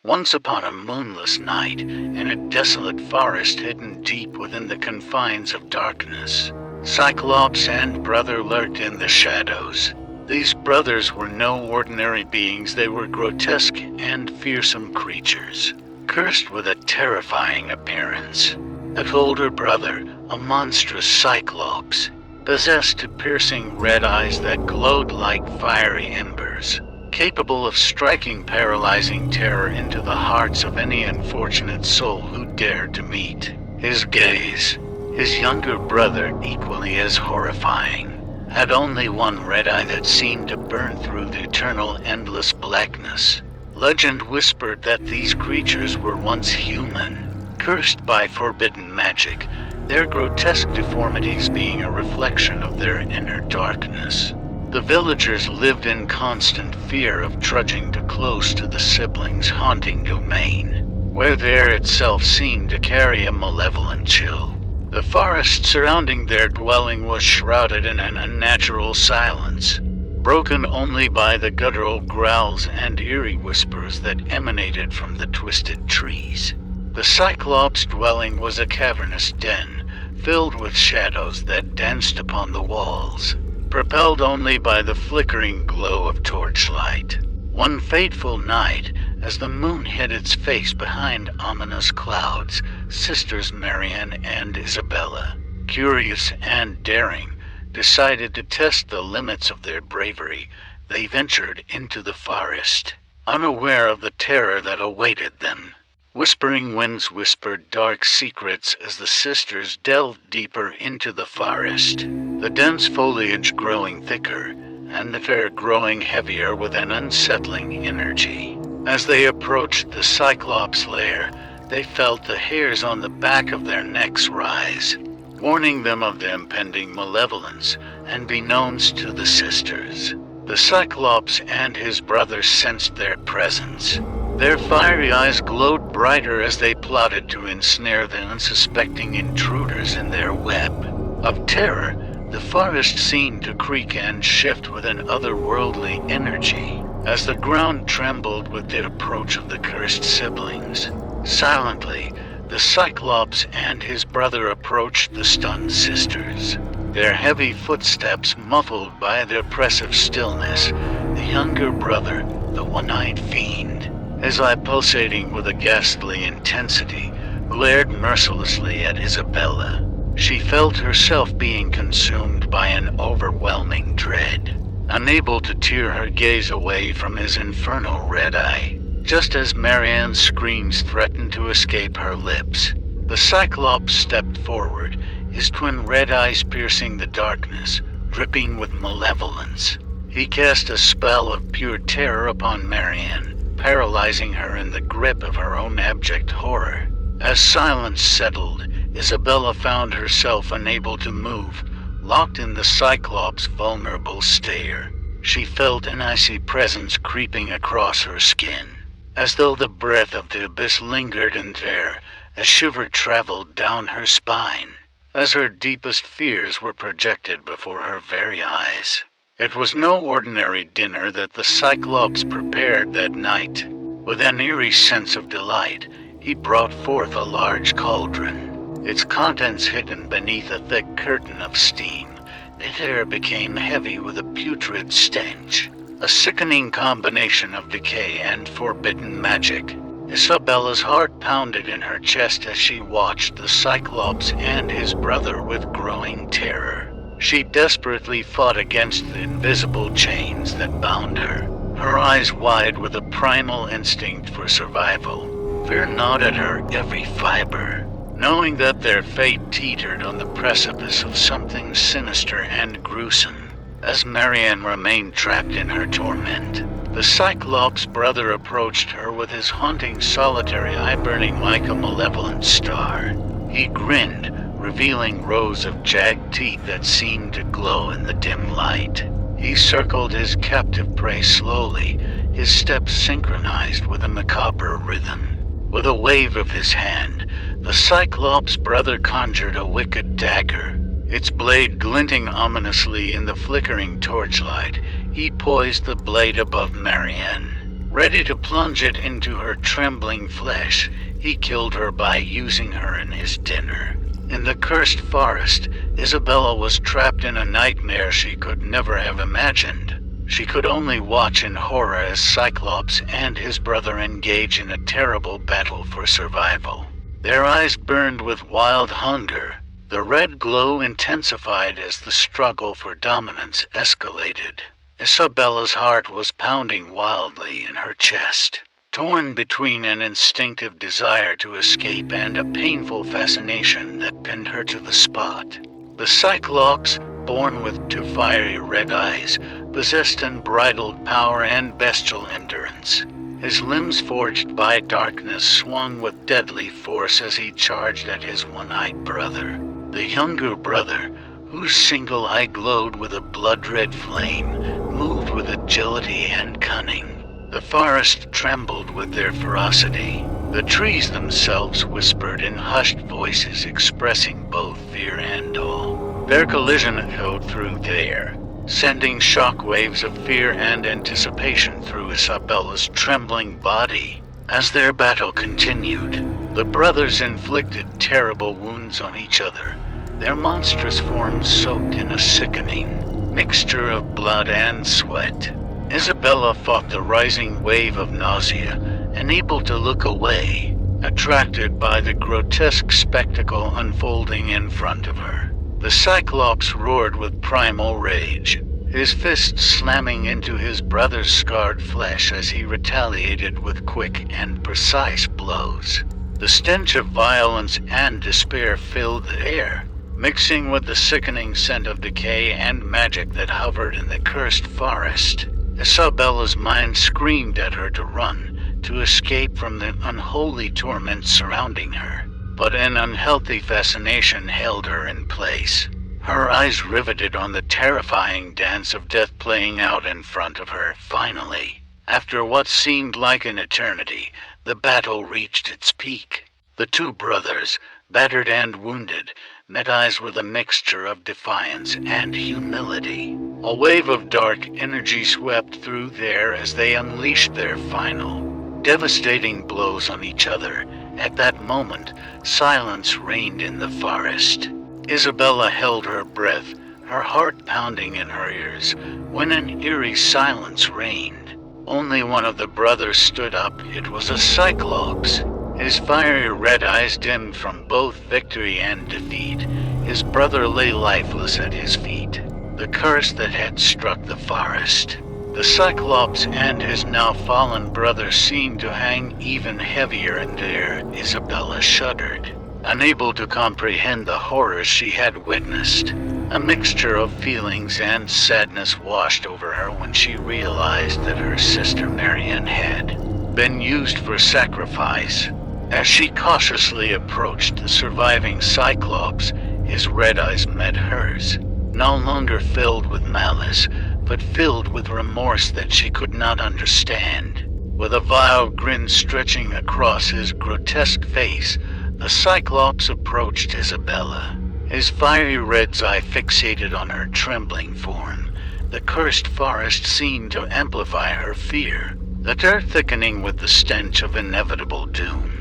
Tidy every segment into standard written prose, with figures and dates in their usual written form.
Once upon a moonless night, in a desolate forest hidden deep within the confines of darkness, Cyclops and brother lurked in the shadows. These brothers were no ordinary beings. They were grotesque and fearsome creatures, cursed with a terrifying appearance. The older brother, a monstrous Cyclops, possessed piercing red eyes that glowed like fiery embers, capable of striking paralyzing terror into the hearts of any unfortunate soul who dared to meet his gaze. His younger brother, equally as horrifying, had only one red eye that seemed to burn through the eternal endless blackness. Legend whispered that these creatures were once human, cursed by forbidden magic, their grotesque deformities being a reflection of their inner darkness. The villagers lived in constant fear of trudging too close to the siblings' haunting domain, where the air itself seemed to carry a malevolent chill. The forest surrounding their dwelling was shrouded in an unnatural silence, broken only by the guttural growls and eerie whispers that emanated from the twisted trees. The Cyclops' dwelling was a cavernous den, filled with shadows that danced upon the walls, propelled only by the flickering glow of torchlight. One fateful night, as the moon hid its face behind ominous clouds, sisters Marianne and Isabella, curious and daring, decided to test the limits of their bravery. They ventured into the forest, unaware of the terror that awaited them. Whispering winds whispered dark secrets as the sisters delved deeper into the forest, the dense foliage growing thicker, and the air growing heavier with an unsettling energy. As they approached the Cyclops' lair, they felt the hairs on the back of their necks rise, warning them of the impending malevolence. And beknownst to the sisters, the Cyclops and his brother sensed their presence. Their fiery eyes glowed brighter as they plotted to ensnare the unsuspecting intruders in their web. Of terror, the forest seemed to creak and shift with an otherworldly energy, as the ground trembled with the approach of the cursed siblings. Silently, the Cyclops and his brother approached the stunned sisters, their heavy footsteps muffled by the oppressive stillness. The younger brother, the one-eyed fiend, his eye pulsating with a ghastly intensity, glared mercilessly at Isabella. She felt herself being consumed by an overwhelming dread, unable to tear her gaze away from his infernal red eye. Just as Marianne's screams threatened to escape her lips, the Cyclops stepped forward, his twin red eyes piercing the darkness, dripping with malevolence. He cast a spell of pure terror upon Marianne, paralyzing her in the grip of her own abject horror. As silence settled, Isabella found herself unable to move, locked in the Cyclops' vulnerable stare. She felt an icy presence creeping across her skin, as though the breath of the abyss lingered in there. A shiver traveled down her spine, as her deepest fears were projected before her very eyes. It was no ordinary dinner that the Cyclops prepared that night. With an eerie sense of delight, he brought forth a large cauldron, its contents hidden beneath a thick curtain of steam. The air became heavy with a putrid stench, a sickening combination of decay and forbidden magic. Isabella's heart pounded in her chest as she watched the Cyclops and his brother with growing terror. She desperately fought against the invisible chains that bound her, her eyes wide with a primal instinct for survival. Fear gnawed at her every fiber, knowing that their fate teetered on the precipice of something sinister and gruesome. As Marianne remained trapped in her torment, the Cyclops' brother approached her with his haunting solitary eye burning like a malevolent star. He grinned, revealing rows of jagged teeth that seemed to glow in the dim light. He circled his captive prey slowly, his steps synchronized with a macabre rhythm. With a wave of his hand, the Cyclops' brother conjured a wicked dagger, its blade glinting ominously in the flickering torchlight. He poised the blade above Marianne, Ready to plunge it into her trembling flesh, he killed her by using her in his dinner. In the cursed forest, Isabella was trapped in a nightmare she could never have imagined. She could only watch in horror as Cyclops and his brother engage in a terrible battle for survival. Their eyes burned with wild hunger. The red glow intensified as the struggle for dominance escalated. Isabella's heart was pounding wildly in her chest, torn between an instinctive desire to escape and a painful fascination that pinned her to the spot. The Cyclops, born with two fiery red eyes, possessed unbridled power and bestial endurance. His limbs forged by darkness swung with deadly force as he charged at his one-eyed brother. The younger brother, whose single eye glowed with a blood-red flame, moved with agility and cunning. The forest trembled with their ferocity. The trees themselves whispered in hushed voices expressing both fear and awe. Their collision echoed through the air, sending shockwaves of fear and anticipation through Isabella's trembling body. As their battle continued, the brothers inflicted terrible wounds on each other, their monstrous forms soaked in a sickening mixture of blood and sweat. Isabella fought the rising wave of nausea, unable to look away, attracted by the grotesque spectacle unfolding in front of her. The Cyclops roared with primal rage, his fists slamming into his brother's scarred flesh as he retaliated with quick and precise blows. The stench of violence and despair filled the air, mixing with the sickening scent of decay and magic that hovered in the cursed forest. Isabella's mind screamed at her to run, to escape from the unholy torment surrounding her. But an unhealthy fascination held her in place, her eyes riveted on the terrifying dance of death playing out in front of her. Finally, after what seemed like an eternity, the battle reached its peak. The two brothers, battered and wounded, met eyes with a mixture of defiance and humility. A wave of dark energy swept through the air as they unleashed their final, devastating blows on each other. At that moment, silence reigned in the forest. Isabella held her breath, her heart pounding in her ears, when an eerie silence reigned. Only one of the brothers stood up. It was a Cyclops. His fiery red eyes dimmed from both victory and defeat. His brother lay lifeless at his feet, the curse that had struck the forest. The Cyclops and his now fallen brother seemed to hang even heavier in the air. Isabella shuddered, unable to comprehend the horrors she had witnessed. A mixture of feelings and sadness washed over her when she realized that her sister Marianne had been used for sacrifice. As she cautiously approached the surviving Cyclops, his red eyes met hers, no longer filled with malice, but filled with remorse that she could not understand. With a vile grin stretching across his grotesque face, the Cyclops approached Isabella, his fiery red eye fixated on her trembling form. The cursed forest seemed to amplify her fear, the air thickening with the stench of inevitable doom.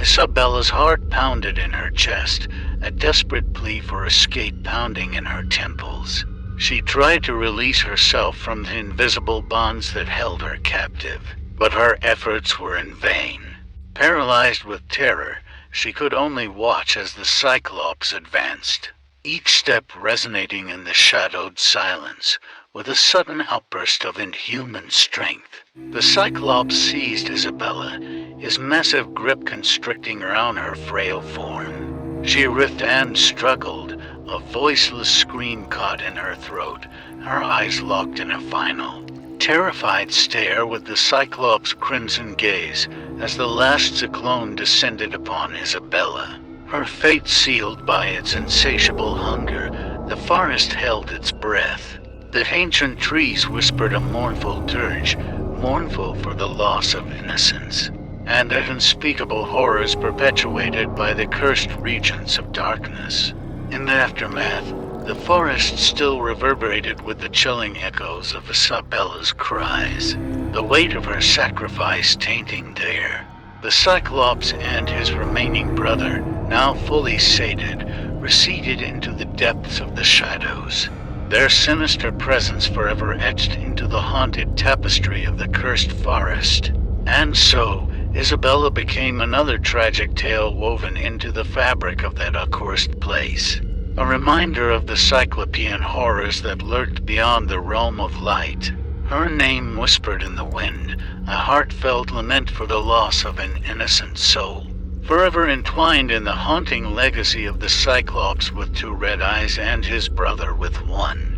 Isabella's heart pounded in her chest, a desperate plea for escape pounding in her temples. She tried to release herself from the invisible bonds that held her captive, but her efforts were in vain. Paralyzed with terror, she could only watch as the Cyclops advanced, each step resonating in the shadowed silence with a sudden outburst of inhuman strength. The Cyclops seized Isabella, his massive grip constricting around her frail form. She writhed and struggled, a voiceless scream caught in her throat, her eyes locked in a final, terrified stare with the Cyclops' crimson gaze as the last cyclone descended upon Isabella. Her fate sealed by its insatiable hunger, the forest held its breath. The ancient trees whispered a mournful dirge, mournful for the loss of innocence, and at unspeakable horrors perpetuated by the cursed regions of darkness. In the aftermath, the forest still reverberated with the chilling echoes of Isabella's cries. the weight of her sacrifice tainting the air. The Cyclops and his remaining brother, now fully sated, receded into the depths of the shadows, their sinister presence forever etched into the haunted tapestry of the cursed forest. And so, Isabella became another tragic tale woven into the fabric of that accursed place, a reminder of the cyclopean horrors that lurked beyond the realm of light. Her name whispered in the wind, a heartfelt lament for the loss of an innocent soul, forever entwined in the haunting legacy of the Cyclops with two red eyes and his brother with one.